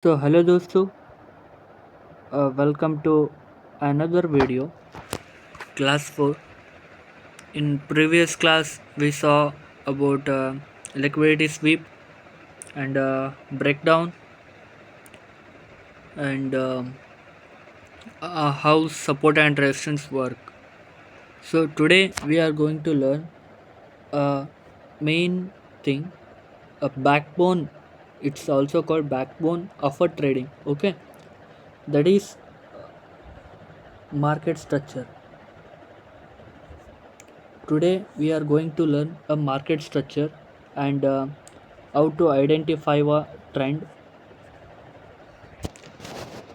So hello दोस्तों, welcome to another video, class 4. In previous class, we saw about liquidity sweep and breakdown and how support and resistance work. So today we are going to learn a main thing, a backbone. It's also called backbone of a trading. Okay, that is market structure. Today we are going to learn a market structure and how to identify a trend.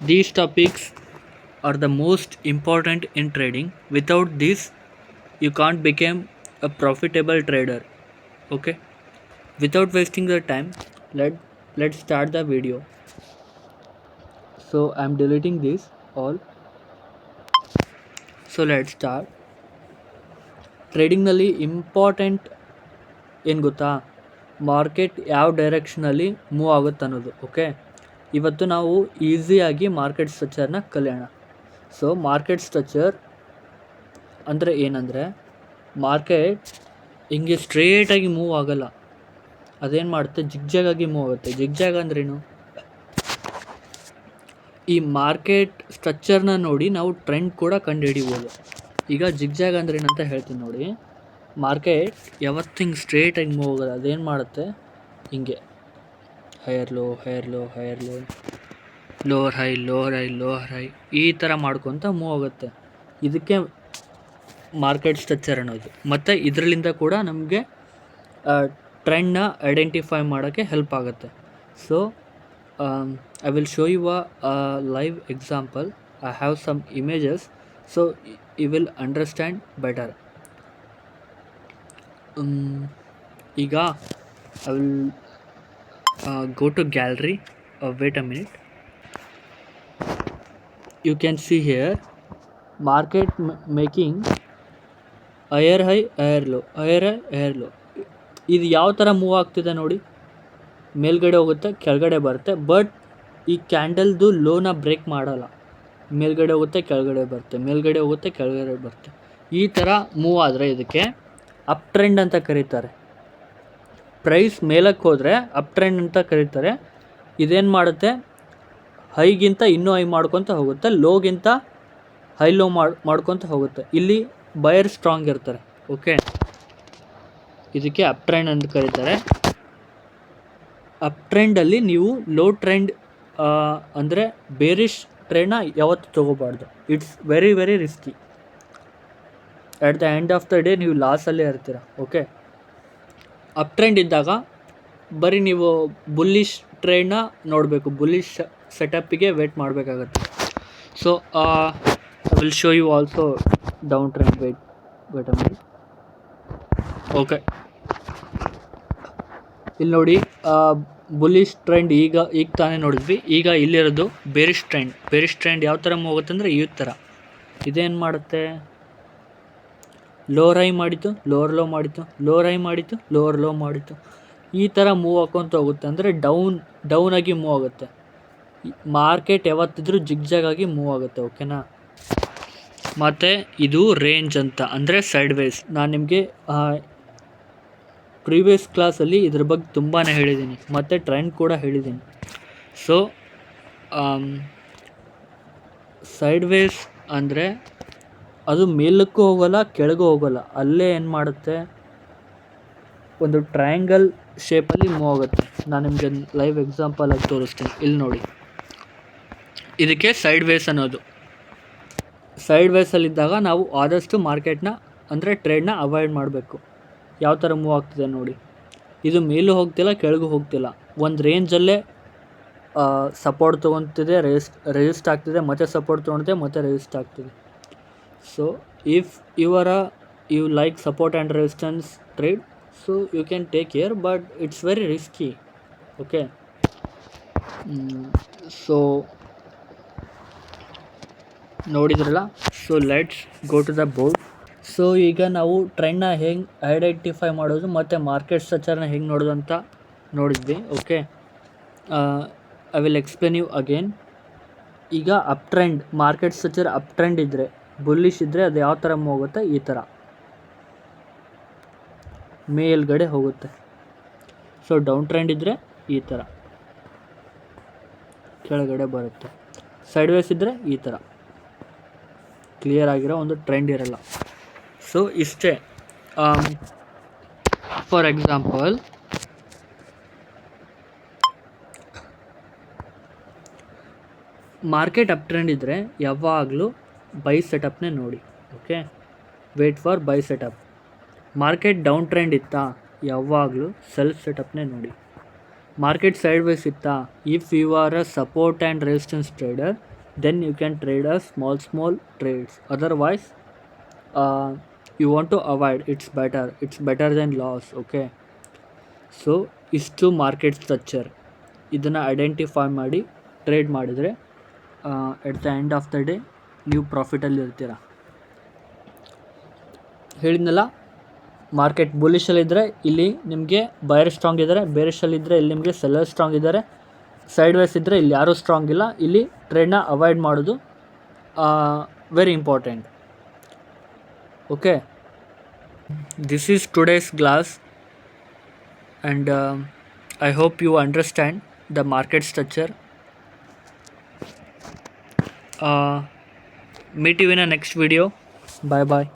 These topics are the most important in trading. Without this, you can't become a profitable trader. Okay? Without wasting the time, let's start the video. So I'm deleting this all. So let's start. ಟ್ರೇಡಿಂಗ್ನಲ್ಲಿ important ಏನು ಗೊತ್ತಾ, market ಯಾವ ಡೈರೆಕ್ಷನಲ್ಲಿ move ಆಗುತ್ತೆ ಅನ್ನೋದು. Okay, ಇವತ್ತು ನಾವು ಈಸಿಯಾಗಿ market ಸ್ಟ್ರಕ್ಚರ್ನ ಕಲಿಯೋಣ. ಸೊ ಮಾರ್ಕೆಟ್ ಸ್ಟ್ರಕ್ಚರ್ ಅಂದರೆ ಏನಂದರೆ, ಮಾರ್ಕೆಟ್ ಹಿಂಗೆ ಸ್ಟ್ರೇಟಾಗಿ ಮೂವ್ ಆಗಲ್ಲ, ಅದೇನು ಮಾಡುತ್ತೆ, ಜಿಗ್ಜಾಗಾಗಿ ಮೂವ್ ಆಗುತ್ತೆ. ಜಿಗ್ಜಾಗ್ ಅಂದ್ರೇನು, ಈ ಮಾರ್ಕೆಟ್ ಸ್ಟ್ರಕ್ಚರ್ನ ನೋಡಿ ನಾವು ಟ್ರೆಂಡ್ ಕೂಡ ಕಂಡುಹಿಡಿಬೋದು. ಈಗ ಜಿಗ್ಜಾಗ್ ಅಂದ್ರೆ ಏನಂತ ಹೇಳ್ತೀನಿ ನೋಡಿ. ಮಾರ್ಕೆಟ್ ಯಾವತ್ತು ಹಿಂಗೆ ಸ್ಟ್ರೇಟಾಗಿ ಮೂವ್ ಆಗೋದು, ಅದೇನು ಮಾಡುತ್ತೆ, ಹಿಂಗೆ higher low higher low higher low, lower high lower high lower high, ಈ ಥರ ಮಾಡ್ಕೊತ ಮೂವ್ ಆಗುತ್ತೆ. ಇದಕ್ಕೆ ಮಾರ್ಕೆಟ್ ಸ್ಟ್ರಕ್ಚರ್ ಅನ್ನೋದು. ಮತ್ತು ಇದರಲ್ಲಿಂದ ಕೂಡ ನಮಗೆ ಟ್ರೆಂಡ್ನ ಐಡೆಂಟಿಫೈ ಮಾಡೋಕ್ಕೆ ಹೆಲ್ಪ್ ಆಗುತ್ತೆ. So I will show you a live example. I have some images, so you will understand better. ಈಗ I will go to gallery. Wait a minute. You can see here market making higher high higher low higher high higher low. ಇದು ಯಾವ ಥರ move ಆಗ್ತಿದೆ ನೋಡಿ, ಮೇಲ್ಗಡೆ ಹೋಗುತ್ತೆ ಕೆಳಗಡೆ ಬರುತ್ತೆ, ಬಟ್ ಈ ಕ್ಯಾಂಡಲ್ದು ಲೋನ ಬ್ರೇಕ್ ಮಾಡಲ್ಲ. ಮೇಲ್ಗಡೆ ಹೋಗುತ್ತೆ ಕೆಳಗಡೆ ಬರುತ್ತೆ, ಮೇಲ್ಗಡೆ ಹೋಗುತ್ತೆ ಕೆಳಗಡೆ ಬರುತ್ತೆ. ಈ ಥರ ಮೂವ್ ಆದರೆ ಇದಕ್ಕೆ ಅಪ್ ಟ್ರೆಂಡ್ ಅಂತ ಕರೀತಾರೆ. ಪ್ರೈಸ್ ಮೇಲಕ್ಕೆ ಹೋದರೆ ಅಪ್ ಟ್ರೆಂಡ್ ಅಂತ ಕರೀತಾರೆ. ಇದೇನು ಮಾಡುತ್ತೆ, ಹೈಗಿಂತ ಇನ್ನೂ ಹೈ ಮಾಡ್ಕೊತ ಹೋಗುತ್ತೆ, ಲೋಗಿಂತ ಹೈ ಲೋ ಮಾಡ್ಕೊತ ಹೋಗುತ್ತೆ. ಇಲ್ಲಿ ಬಯರ್ ಸ್ಟ್ರಾಂಗ್ ಇರ್ತಾರೆ. ಓಕೆ, ಇದಕ್ಕೆ ಅಪ್ ಟ್ರೆಂಡ್ ಅಂತ ಕರೀತಾರೆ. ಅಪ್ ಟ್ರೆಂಡಲ್ಲಿ ನೀವು ಲೋ ಟ್ರೆಂಡ್ ಅಂದರೆ ಬೇರಿಶ್ ಟ್ರೆಂಡ್ನ ಯಾವತ್ತು ತೊಗೋಬಾರ್ದು. It's very very risky. At the end of the day ನೀವು ಲಾಸಲ್ಲೇ ಇರ್ತೀರ. ಓಕೆ, ಅಪ್ ಟ್ರೆಂಡ್ ಇದ್ದಾಗ ಬರೀ ನೀವು ಬುಲ್ಲಿಶ್ ಟ್ರೆಂಡ್ನ ನೋಡಬೇಕು, ಬುಲ್ಲಿಶ್ ಸೆಟಪ್ಪಿಗೆ ವೇಟ್ ಮಾಡಬೇಕಾಗತ್ತೆ. So I will show you also down trend. Wait a minute. Okay, ಇಲ್ಲಿ ನೋಡಿ, ಬುಲ್ಲಿಶ್ ಟ್ರೆಂಡ್ ಈಗ ತಾನೇ ನೋಡಿದ್ವಿ. ಈಗ ಇಲ್ಲಿರೋದು ಬೇರಿಶ್ ಟ್ರೆಂಡ್. ಬೇರಿಶ್ ಟ್ರೆಂಡ್ ಯಾವ ಥರ ಮೂವ್ ಆಗುತ್ತೆ ಅಂದರೆ ಈ ಥರ. ಇದೇನು ಮಾಡುತ್ತೆ, ಲೋವರ್ ಹೈ ಮಾಡಿತು ಲೋವರ್ ಲೋ ಮಾಡಿತು, ಲೋವರ್ ಹೈ ಮಾಡಿತು ಲೋವರ್ ಲೋ ಮಾಡಿತು, ಈ ಥರ ಮೂವ್ ಹಾಕ್ಕೊತ ಹೋಗುತ್ತೆ. ಅಂದರೆ ಡೌನ್ ಆಗಿ ಮೂವ್ ಆಗುತ್ತೆ. ಮಾರ್ಕೆಟ್ ಯಾವತ್ತಿದ್ರೂ ಜಿಗ್ಜಾಗಾಗಿ ಮೂವ್ ಆಗುತ್ತೆ. ಓಕೆನಾ. ಮತ್ತು ಇದು ರೇಂಜ್ ಅಂತ, ಅಂದರೆ ಸೈಡ್ ವೇಸ್. ನಾನು ನಿಮಗೆ ಪ್ರೀವಿಯಸ್ ಕ್ಲಾಸಲ್ಲಿ ಇದ್ರ ಬಗ್ಗೆ ತುಂಬಾ ಹೇಳಿದ್ದೀನಿ, ಮತ್ತು ಟ್ರೆಂಡ್ ಕೂಡ ಹೇಳಿದ್ದೀನಿ. ಸೊ ಸೈಡ್ ವೇಸ್ ಅಂದರೆ ಅದು ಮೇಲಕ್ಕೂ ಹೋಗೋಲ್ಲ ಕೆಳಗೂ ಹೋಗೋಲ್ಲ, ಅಲ್ಲೇ ಏನು ಮಾಡುತ್ತೆ, ಒಂದು ಟ್ರಯಾಂಗಲ್ ಶೇಪಲ್ಲಿ ಮೂವ್ ಆಗುತ್ತೆ. ನಾನು ನಿಮಗೆ ಲೈವ್ ಎಕ್ಸಾಂಪಲ್ ಆಗಿ ತೋರಿಸ್ತೀನಿ. ಇಲ್ಲಿ ನೋಡಿ, ಇದಕ್ಕೆ ಸೈಡ್ ವೇಸ್ ಅನ್ನೋದು. ಸೈಡ್ ವೇಸಲ್ಲಿದ್ದಾಗ ನಾವು ಆದಷ್ಟು ಮಾರ್ಕೆಟ್ನ ಅಂದರೆ ಟ್ರೇಡ್ನ ಅವಾಯ್ಡ್ ಮಾಡಬೇಕು. ಯಾವ ಥರ ಮೂವ್ ಆಗ್ತಿದೆ ನೋಡಿ, ಇದು ಮೇಲೂ ಹೋಗ್ತಿಲ್ಲ ಕೆಳಗೂ ಹೋಗ್ತಿಲ್ಲ, ಒಂದು ರೇಂಜಲ್ಲೇ ಸಪೋರ್ಟ್ ತೊಗೊತಿದೆ, ರೆಸಿಸ್ಟ್ ಆಗ್ತಿದೆ, ಮತ್ತು ಸಪೋರ್ಟ್ ತೊಗೊಳುತ್ತೆ, ಮತ್ತು ರೆಸಿಸ್ಟ್ ಆಗ್ತಿದೆ. So if you like support and resistance trade, so you can take care, but it's very risky. Okay, so ನೋಡಿದ್ರಲ್ಲ. So let's go to the board. So ಈಗ ನಾವು ಟ್ರೆಂಡ್ನ ಹೆಂಗೆ ಐಡೆಂಟಿಫೈ ಮಾಡೋದು ಮತ್ತು ಮಾರ್ಕೆಟ್ ಸ್ಟ್ರಕ್ಚರ್ನ ಹೆಂಗೆ ನೋಡೋದು ಅಂತ ನೋಡಿದ್ವಿ. Okay, I will explain you again. ಈಗ up trend, market structure up trend ಇದ್ದರೆ, ಬುಲ್ಲಿಶ್ ಇದ್ದರೆ ಅದು ಯಾವ ಥರ ಮೂವ್ ಹೋಗುತ್ತೆ, ಈ ಥರ ಮೇಲ್ಗಡೆ ಹೋಗುತ್ತೆ. ಸೊ ಡೌನ್ ಟ್ರೆಂಡ್ ಇದ್ದರೆ ಈ ಥರ ಕೆಳಗಡೆ ಬರುತ್ತೆ. ಸೈಡ್ವೇಸ್ ಇದ್ದರೆ ಈ ಥರ ಕ್ಲಿಯರ್ ಆಗಿರೋ ಒಂದು ಟ್ರೆಂಡ್ ಇರಲ್ಲ. ಸೊ ಇಷ್ಟೇ. For example, market up trend ಇದ್ದರೆ ಯಾವಾಗಲೂ ಬೈ ಸೆಟಪ್ನೇ ನೋಡಿ. Okay, wait for buy setup. Market down trend ಇತ್ತಾ, ಯಾವಾಗಲೂ ಸೆಲ್ಫ್ ಸೆಟಪ್ನೇ ನೋಡಿ. ಮಾರ್ಕೆಟ್ ಸೈಡ್ ವೇಸ್ ಇತ್ತಾ, if you are a support and resistance trader, then you can trade a small trades. Otherwise you want to avoid. It's better than loss. Okay, so ಇಷ್ಟು market structure. ಇದನ್ನು identify ಮಾಡಿ trade ಮಾಡಿದರೆ ಎಟ್ the end of the day ನೀವು ಪ್ರಾಫಿಟಲ್ಲಿ ಇರ್ತೀರ. ಹೇಳಿದ್ನಲ್ಲ, market ಬುಲಿಶಲ್ಲಿದ್ದರೆ ಇಲ್ಲಿ ನಿಮಗೆ buyer strong ಇದ್ದಾರೆ, ಬೇರಿಶಲ್ಲಿದ್ದರೆ ಇಲ್ಲಿ ನಿಮಗೆ ಸೆಲ್ಲರ್ ಸ್ಟ್ರಾಂಗ್ ಇದ್ದಾರೆ, ಸೈಡ್ ವೇಸ್ ಇದ್ದರೆ ಇಲ್ಲಿ ಯಾರೂ ಸ್ಟ್ರಾಂಗ್ ಇಲ್ಲ. ಇಲ್ಲಿ ಟ್ರೇಡ್ನ ಅವಾಯ್ಡ್ ಮಾಡೋದು very important. Okay, this is today's class and I hope you understand the market structure. meet you in a next video. Bye bye.